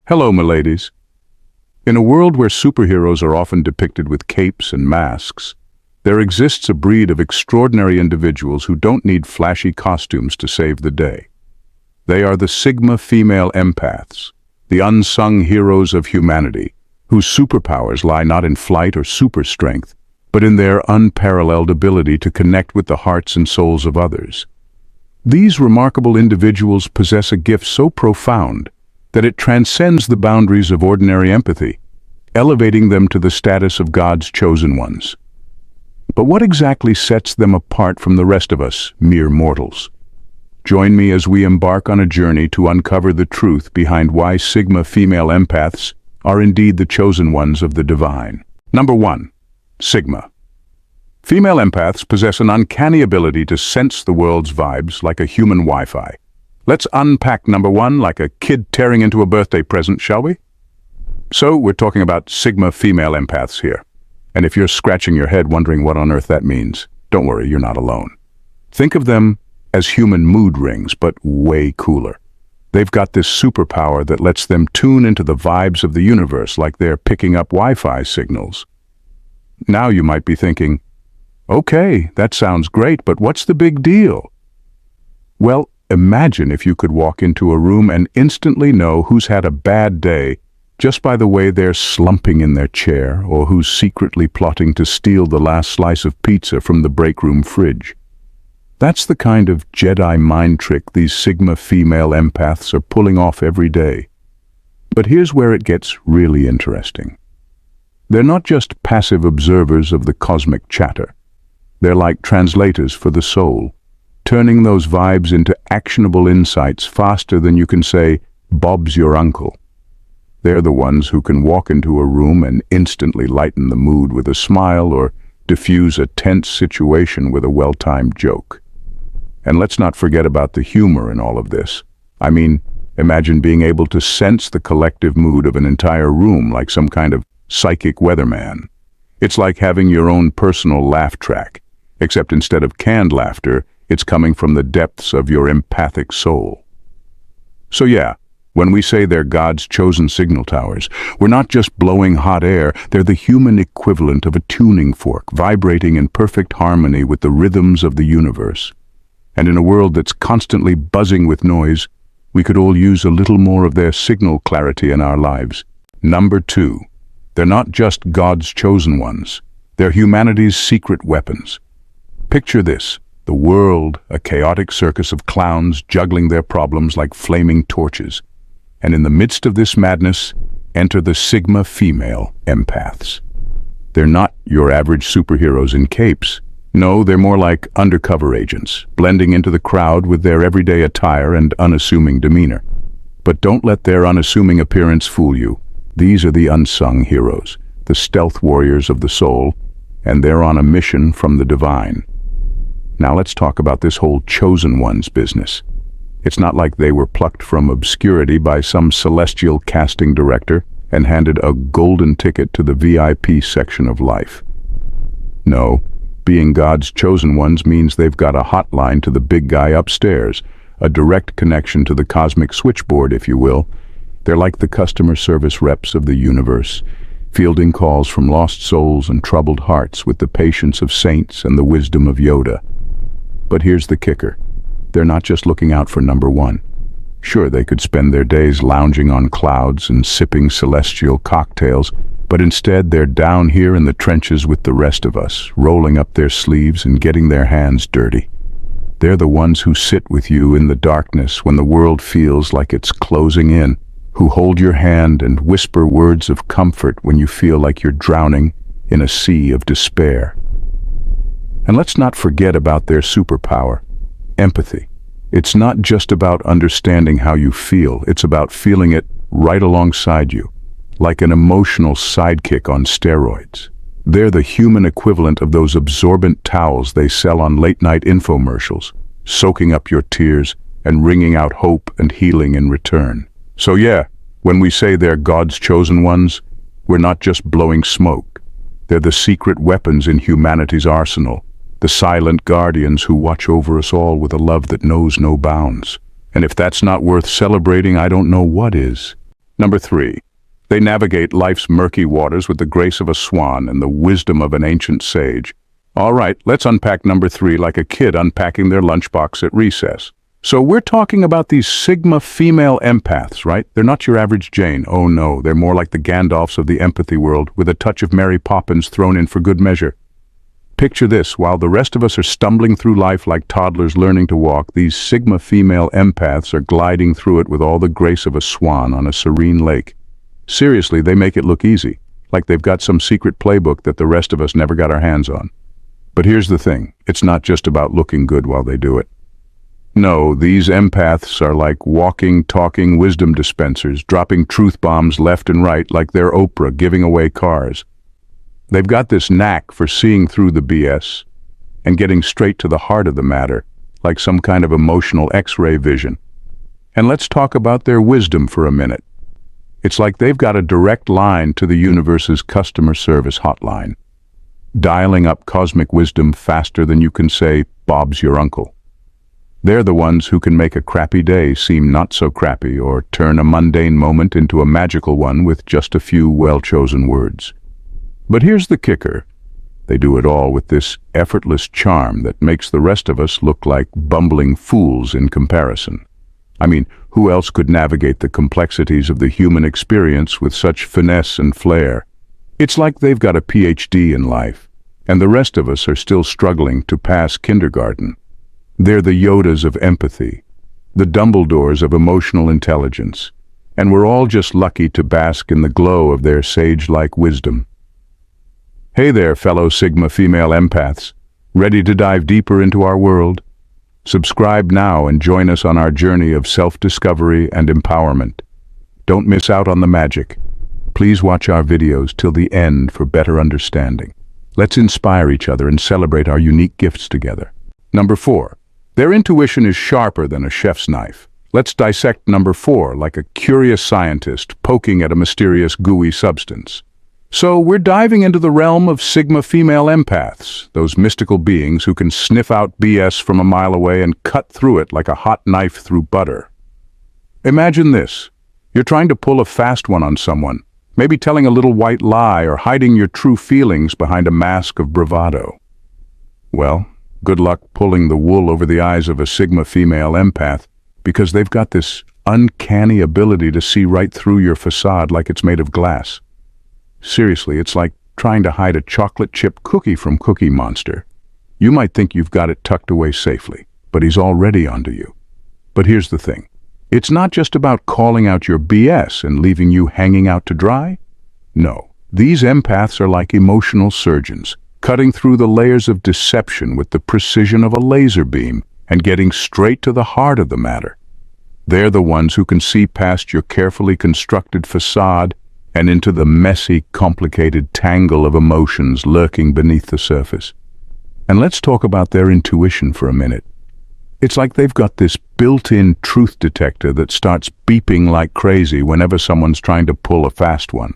Hello, miladies. In a world where superheroes are often depicted with capes and masks, there exists a breed of extraordinary individuals who don't need flashy costumes to save the day. They are the Sigma Female Empaths, the unsung heroes of humanity, whose superpowers lie not in flight or super strength, but in their unparalleled ability to connect with the hearts and souls of others. These remarkable individuals possess a gift so profound that it transcends the boundaries of ordinary empathy, elevating them to the status of God's chosen ones. But what exactly sets them apart from the rest of us, mere mortals? Join me as we embark on a journey to uncover the truth behind why Sigma Female Empaths are indeed the chosen ones of the divine. Number 1. Sigma. Female empaths possess an uncanny ability to sense the world's vibes like a human Wi-Fi. Let's unpack number 1 like a kid tearing into a birthday present, shall we? So, we're talking about Sigma Female Empaths here. And if you're scratching your head wondering what on earth that means, don't worry, you're not alone. Think of them as human mood rings, but way cooler. They've got this superpower that lets them tune into the vibes of the universe like they're picking up Wi-Fi signals. Now you might be thinking, okay, that sounds great, but what's the big deal? Well, imagine if you could walk into a room and instantly know who's had a bad day just by the way they're slumping in their chair, or who's secretly plotting to steal the last slice of pizza from the break room fridge. That's the kind of Jedi mind trick these Sigma Female Empaths are pulling off every day. But here's where it gets really interesting. They're not just passive observers of the cosmic chatter. They're like translators for the soul, turning those vibes into actionable insights faster than you can say, "Bob's your uncle." They're the ones who can walk into a room and instantly lighten the mood with a smile or diffuse a tense situation with a well-timed joke. And let's not forget about the humor in all of this. I mean, imagine being able to sense the collective mood of an entire room like some kind of psychic weatherman. It's like having your own personal laugh track, except instead of canned laughter, it's coming from the depths of your empathic soul. So yeah, when we say they're God's chosen signal towers, we're not just blowing hot air, they're the human equivalent of a tuning fork, vibrating in perfect harmony with the rhythms of the universe. And in a world that's constantly buzzing with noise, we could all use a little more of their signal clarity in our lives. Number 2, they're not just God's chosen ones, they're humanity's secret weapons. Picture this. The world, a chaotic circus of clowns juggling their problems like flaming torches. And in the midst of this madness, enter the Sigma Female Empaths. They're not your average superheroes in capes. No, they're more like undercover agents, blending into the crowd with their everyday attire and unassuming demeanor. But don't let their unassuming appearance fool you. These are the unsung heroes, the stealth warriors of the soul, and they're on a mission from the divine. Now let's talk about this whole chosen ones business. It's not like they were plucked from obscurity by some celestial casting director and handed a golden ticket to the VIP section of life. No, being God's chosen ones means they've got a hotline to the big guy upstairs, a direct connection to the cosmic switchboard, if you will. They're like the customer service reps of the universe, fielding calls from lost souls and troubled hearts with the patience of saints and the wisdom of Yoda. But here's the kicker. They're not just looking out for number 1. Sure, they could spend their days lounging on clouds and sipping celestial cocktails, but instead they're down here in the trenches with the rest of us, rolling up their sleeves and getting their hands dirty. They're the ones who sit with you in the darkness when the world feels like it's closing in, who hold your hand and whisper words of comfort when you feel like you're drowning in a sea of despair. And let's not forget about their superpower, empathy. It's not just about understanding how you feel, it's about feeling it right alongside you, like an emotional sidekick on steroids. They're the human equivalent of those absorbent towels they sell on late-night infomercials, soaking up your tears and wringing out hope and healing in return. So yeah, when we say they're God's chosen ones, we're not just blowing smoke. They're the secret weapons in humanity's arsenal, the silent guardians who watch over us all with a love that knows no bounds. And if that's not worth celebrating, I don't know what is. Number 3. They navigate life's murky waters with the grace of a swan and the wisdom of an ancient sage. All right, let's unpack number 3 like a kid unpacking their lunchbox at recess. So we're talking about these Sigma Female Empaths, right? They're not your average Jane. Oh no, they're more like the Gandalfs of the empathy world, with a touch of Mary Poppins thrown in for good measure. Picture this: while the rest of us are stumbling through life like toddlers learning to walk, these Sigma Female Empaths are gliding through it with all the grace of a swan on a serene lake. Seriously, they make it look easy, like they've got some secret playbook that the rest of us never got our hands on. But here's the thing, it's not just about looking good while they do it. No, these empaths are like walking, talking wisdom dispensers, dropping truth bombs left and right like they're Oprah giving away cars. They've got this knack for seeing through the BS and getting straight to the heart of the matter, like some kind of emotional X-ray vision. And let's talk about their wisdom for a minute. It's like they've got a direct line to the universe's customer service hotline, dialing up cosmic wisdom faster than you can say, "Bob's your uncle." They're the ones who can make a crappy day seem not so crappy, or turn a mundane moment into a magical one with just a few well-chosen words. But here's the kicker. They do it all with this effortless charm that makes the rest of us look like bumbling fools in comparison. I mean, who else could navigate the complexities of the human experience with such finesse and flair? It's like they've got a PhD in life, and the rest of us are still struggling to pass kindergarten. They're the Yodas of empathy, the Dumbledores of emotional intelligence, and we're all just lucky to bask in the glow of their sage-like wisdom. Hey there, fellow Sigma Female Empaths, ready to dive deeper into our world? Subscribe now and join us on our journey of self-discovery and empowerment. Don't miss out on the magic. Please watch our videos till the end for better understanding. Let's inspire each other and celebrate our unique gifts together. Number 4. Their intuition is sharper than a chef's knife. Let's dissect number 4 like a curious scientist poking at a mysterious gooey substance. So we're diving into the realm of Sigma Female Empaths, those mystical beings who can sniff out BS from a mile away and cut through it like a hot knife through butter. Imagine this. You're trying to pull a fast one on someone, maybe telling a little white lie or hiding your true feelings behind a mask of bravado. Well, good luck pulling the wool over the eyes of a Sigma Female Empath, because they've got this uncanny ability to see right through your facade like it's made of glass. Seriously, it's like trying to hide a chocolate chip cookie from Cookie Monster. You might think you've got it tucked away safely, but he's already onto you. But here's the thing. It's not just about calling out your BS and leaving you hanging out to dry. No, these empaths are like emotional surgeons, cutting through the layers of deception with the precision of a laser beam and getting straight to the heart of the matter. They're the ones who can see past your carefully constructed facade and into the messy, complicated tangle of emotions lurking beneath the surface. And let's talk about their intuition for a minute. It's like they've got this built-in truth detector that starts beeping like crazy whenever someone's trying to pull a fast one.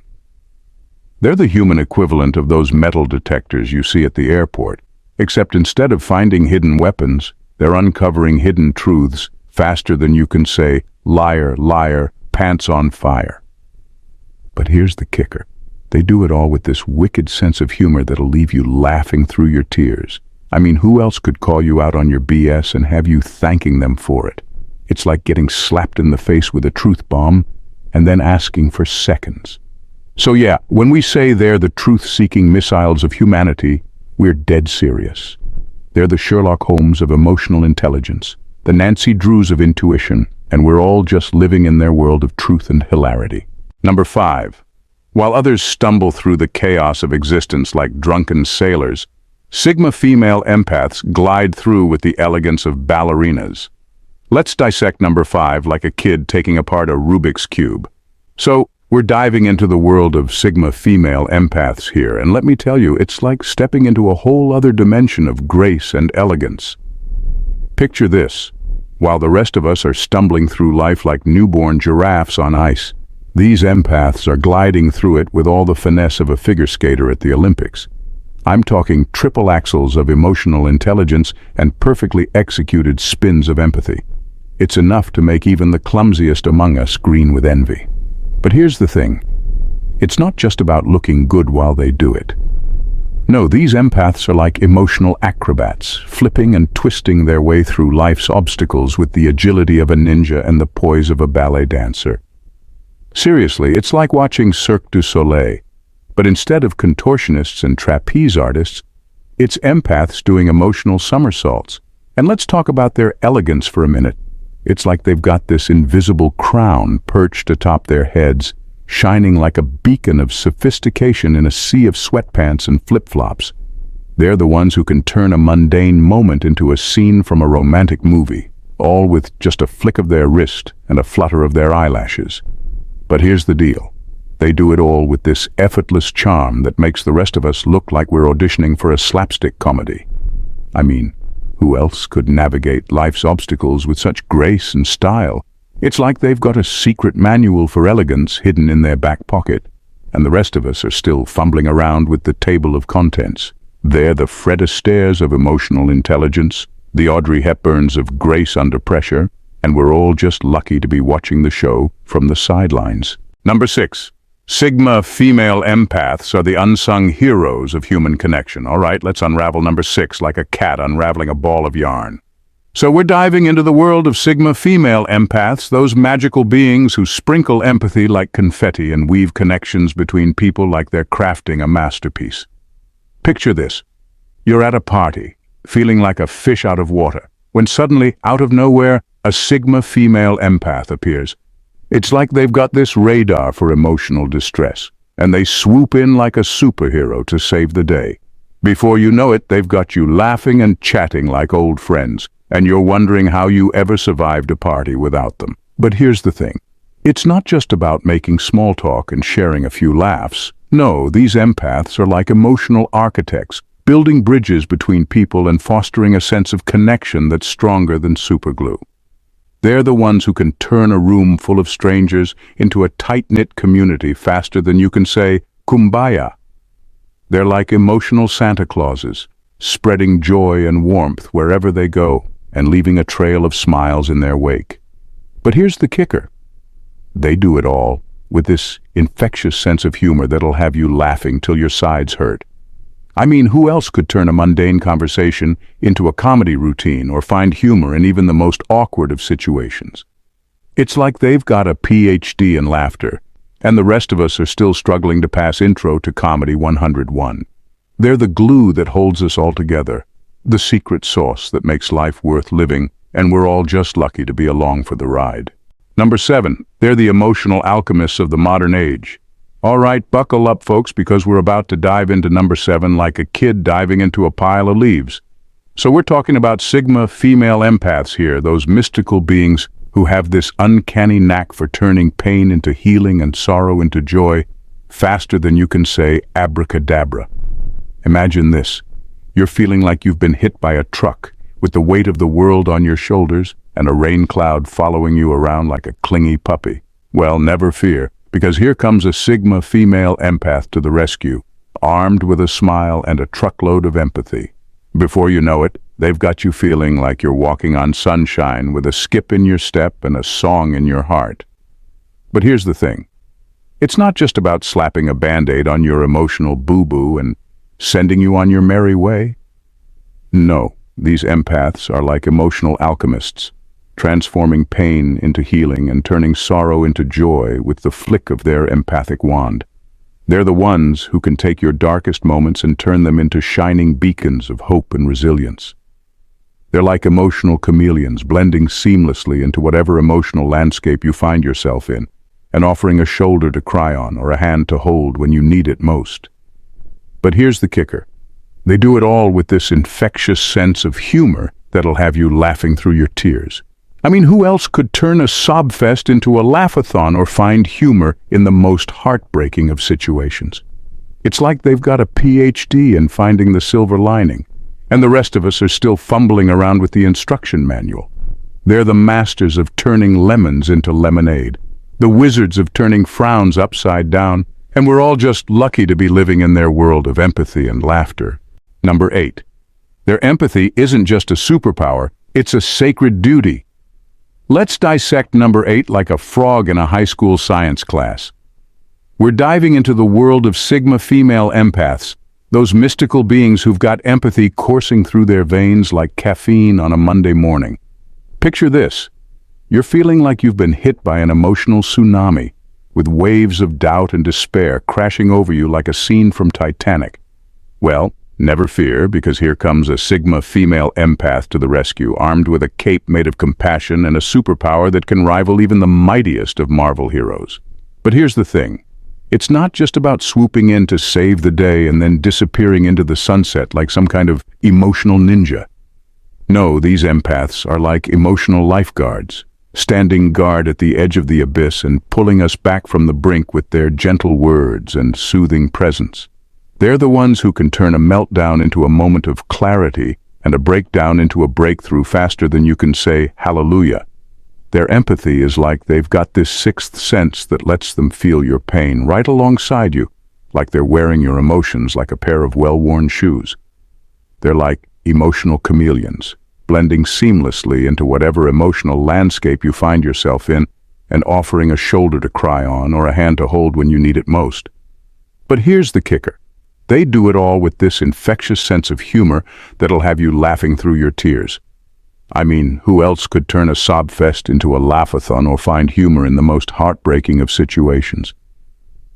They're the human equivalent of those metal detectors you see at the airport, except instead of finding hidden weapons, they're uncovering hidden truths faster than you can say, "Liar, liar, pants on fire." But here's the kicker. They do it all with this wicked sense of humor that'll leave you laughing through your tears. I mean, who else could call you out on your BS and have you thanking them for it? It's like getting slapped in the face with a truth bomb and then asking for seconds. So yeah, when we say they're the truth-seeking missiles of humanity, we're dead serious. They're the Sherlock Holmes of emotional intelligence, the Nancy Drews of intuition, and we're all just living in their world of truth and hilarity. Number 5. While others stumble through the chaos of existence like drunken sailors, Sigma Female Empaths glide through with the elegance of ballerinas. Let's dissect number 5 like a kid taking apart a Rubik's Cube. So, we're diving into the world of Sigma Female Empaths here, and let me tell you, it's like stepping into a whole other dimension of grace and elegance. Picture this. While the rest of us are stumbling through life like newborn giraffes on ice, these empaths are gliding through it with all the finesse of a figure skater at the Olympics. I'm talking triple axels of emotional intelligence and perfectly executed spins of empathy. It's enough to make even the clumsiest among us green with envy. But here's the thing. It's not just about looking good while they do it. No, these empaths are like emotional acrobats, flipping and twisting their way through life's obstacles with the agility of a ninja and the poise of a ballet dancer. Seriously, it's like watching Cirque du Soleil, but instead of contortionists and trapeze artists, it's empaths doing emotional somersaults. And let's talk about their elegance for a minute. It's like they've got this invisible crown perched atop their heads, shining like a beacon of sophistication in a sea of sweatpants and flip-flops. They're the ones who can turn a mundane moment into a scene from a romantic movie, all with just a flick of their wrist and a flutter of their eyelashes. But here's the deal. They do it all with this effortless charm that makes the rest of us look like we're auditioning for a slapstick comedy. I mean, who else could navigate life's obstacles with such grace and style? It's like they've got a secret manual for elegance hidden in their back pocket, and the rest of us are still fumbling around with the table of contents. They're the Fred Astaire's of emotional intelligence, the Audrey Hepburns of grace under pressure, and we're all just lucky to be watching the show from the sidelines. Number 6. Sigma Female Empaths are the unsung heroes of human connection. All right, let's unravel number 6 like a cat unraveling a ball of yarn. So we're diving into the world of Sigma Female Empaths, those magical beings who sprinkle empathy like confetti and weave connections between people like they're crafting a masterpiece. Picture this. You're at a party, feeling like a fish out of water, when suddenly, out of nowhere, a Sigma Female Empath appears. It's like they've got this radar for emotional distress, and they swoop in like a superhero to save the day. Before you know it, they've got you laughing and chatting like old friends, and you're wondering how you ever survived a party without them. But here's the thing. It's not just about making small talk and sharing a few laughs. No, these empaths are like emotional architects, building bridges between people and fostering a sense of connection that's stronger than superglue. They're the ones who can turn a room full of strangers into a tight-knit community faster than you can say, "Kumbaya." They're like emotional Santa Clauses, spreading joy and warmth wherever they go and leaving a trail of smiles in their wake. But here's the kicker. They do it all with this infectious sense of humor that'll have you laughing till your sides hurt. I mean, who else could turn a mundane conversation into a comedy routine or find humor in even the most awkward of situations? It's like they've got a PhD in laughter, and the rest of us are still struggling to pass Intro to Comedy 101. They're the glue that holds us all together, the secret sauce that makes life worth living, and we're all just lucky to be along for the ride. Number 7, they're the emotional alchemists of the modern age. All right, buckle up, folks, because we're about to dive into number 7 like a kid diving into a pile of leaves. So we're talking about Sigma Female Empaths here, those mystical beings who have this uncanny knack for turning pain into healing and sorrow into joy faster than you can say abracadabra. Imagine this. You're feeling like you've been hit by a truck with the weight of the world on your shoulders and a rain cloud following you around like a clingy puppy. Well, never fear, because here comes a Sigma Female Empath to the rescue, armed with a smile and a truckload of empathy. Before you know it, they've got you feeling like you're walking on sunshine with a skip in your step and a song in your heart. But here's the thing. It's not just about slapping a Band-Aid on your emotional boo-boo and sending you on your merry way. No, these empaths are like emotional alchemists, transforming pain into healing and turning sorrow into joy with the flick of their empathic wand. They're the ones who can take your darkest moments and turn them into shining beacons of hope and resilience. They're like emotional chameleons, blending seamlessly into whatever emotional landscape you find yourself in, and offering a shoulder to cry on or a hand to hold when you need it most. But here's the kicker. They do it all with this infectious sense of humor that'll have you laughing through your tears. I mean, who else could turn a sob fest into a laugh-a-thon or find humor in the most heartbreaking of situations? It's like they've got a PhD in finding the silver lining, and the rest of us are still fumbling around with the instruction manual. They're the masters of turning lemons into lemonade, the wizards of turning frowns upside down, and we're all just lucky to be living in their world of empathy and laughter. Number 8. Their empathy isn't just a superpower, it's a sacred duty. Let's dissect number 8 like a frog in a high school science class. We're diving into the world of Sigma Female Empaths, those mystical beings who've got empathy coursing through their veins like caffeine on a Monday morning. Picture this. You're feeling like you've been hit by an emotional tsunami, with waves of doubt and despair crashing over you like a scene from Titanic. Well, never fear, because here comes a Sigma Female Empath to the rescue, armed with a cape made of compassion and a superpower that can rival even the mightiest of Marvel heroes. But here's the thing. It's not just about swooping in to save the day and then disappearing into the sunset like some kind of emotional ninja. No, these empaths are like emotional lifeguards, standing guard at the edge of the abyss and pulling us back from the brink with their gentle words and soothing presence. They're the ones who can turn a meltdown into a moment of clarity and a breakdown into a breakthrough faster than you can say hallelujah. Their empathy is like they've got this sixth sense that lets them feel your pain right alongside you, like they're wearing your emotions like a pair of well-worn shoes. They're like emotional chameleons, blending seamlessly into whatever emotional landscape you find yourself in and offering a shoulder to cry on or a hand to hold when you need it most. But here's the kicker. They do it all with this infectious sense of humor that'll have you laughing through your tears. I mean, who else could turn a sob fest into a laugh-a-thon or find humor in the most heartbreaking of situations?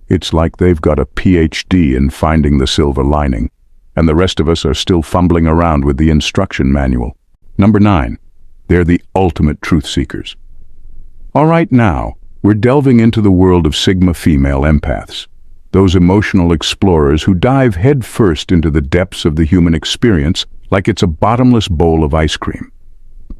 It's like they've got a PhD in finding the silver lining, and the rest of us are still fumbling around with the instruction manual. Number 9, they're the ultimate truth seekers. All right, now, we're delving into the world of Sigma Female Empaths, those emotional explorers who dive headfirst into the depths of the human experience like it's a bottomless bowl of ice cream.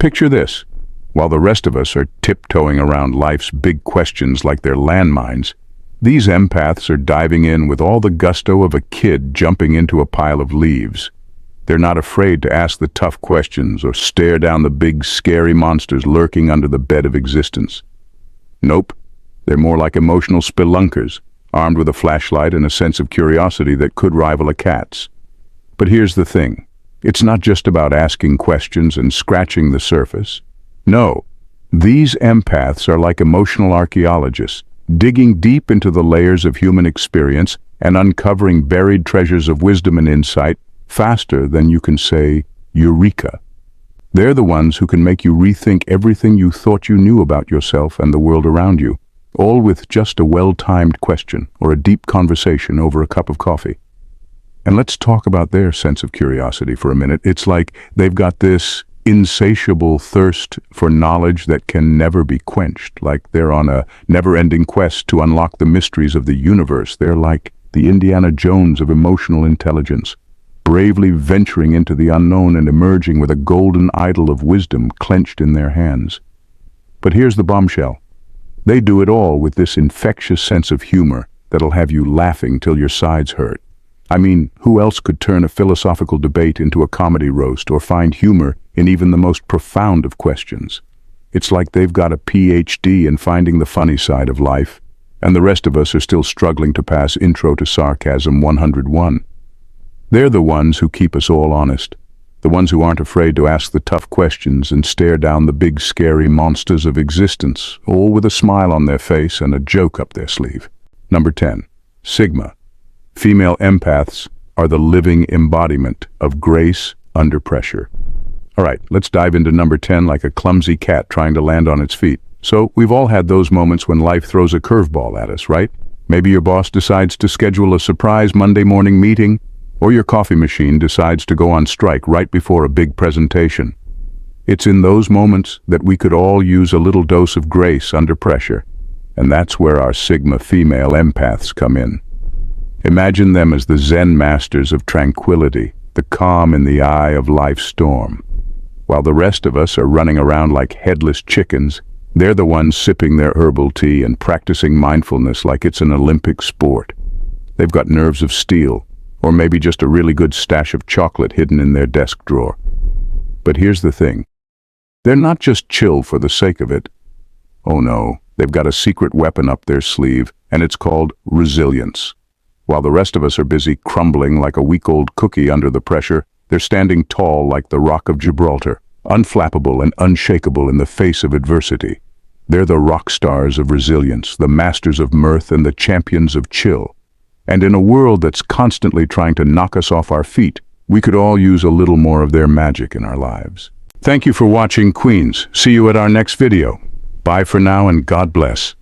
Picture this. While the rest of us are tiptoeing around life's big questions like they're landmines, these empaths are diving in with all the gusto of a kid jumping into a pile of leaves. They're not afraid to ask the tough questions or stare down the big, scary monsters lurking under the bed of existence. Nope, they're more like emotional spelunkers, armed with a flashlight and a sense of curiosity that could rival a cat's. But here's the thing. It's not just about asking questions and scratching the surface. No, these empaths are like emotional archaeologists, digging deep into the layers of human experience and uncovering buried treasures of wisdom and insight faster than you can say, Eureka. They're the ones who can make you rethink everything you thought you knew about yourself and the world around you, all with just a well-timed question or a deep conversation over a cup of coffee. And let's talk about their sense of curiosity for a minute. It's like they've got this insatiable thirst for knowledge that can never be quenched, like they're on a never-ending quest to unlock the mysteries of the universe. They're like the Indiana Jones of emotional intelligence, bravely venturing into the unknown and emerging with a golden idol of wisdom clenched in their hands. But here's the bombshell. They do it all with this infectious sense of humor that'll have you laughing till your sides hurt. I mean, who else could turn a philosophical debate into a comedy roast or find humor in even the most profound of questions? It's like they've got a PhD in finding the funny side of life, and the rest of us are still struggling to pass Intro to Sarcasm 101. They're the ones who keep us all honest, the ones who aren't afraid to ask the tough questions and stare down the big scary monsters of existence, all with a smile on their face and a joke up their sleeve. Number 10. Sigma. Female empaths are the living embodiment of grace under pressure. All right, let's dive into number 10 like a clumsy cat trying to land on its feet. So, we've all had those moments when life throws a curveball at us, right? Maybe your boss decides to schedule a surprise Monday morning meeting, or your coffee machine decides to go on strike right before a big presentation. It's in those moments that we could all use a little dose of grace under pressure, and that's where our Sigma Female Empaths come in. Imagine them as the Zen masters of tranquility, the calm in the eye of life's storm. While the rest of us are running around like headless chickens, they're the ones sipping their herbal tea and practicing mindfulness like it's an Olympic sport. They've got nerves of steel, or maybe just a really good stash of chocolate hidden in their desk drawer. But here's the thing. They're not just chill for the sake of it. Oh no, they've got a secret weapon up their sleeve, and it's called resilience. While the rest of us are busy crumbling like a week-old cookie under the pressure, they're standing tall like the Rock of Gibraltar, unflappable and unshakable in the face of adversity. They're the rock stars of resilience, the masters of mirth, and the champions of chill. And in a world that's constantly trying to knock us off our feet, we could all use a little more of their magic in our lives. Thank you for watching, Queens. See you at our next video. Bye for now and God bless.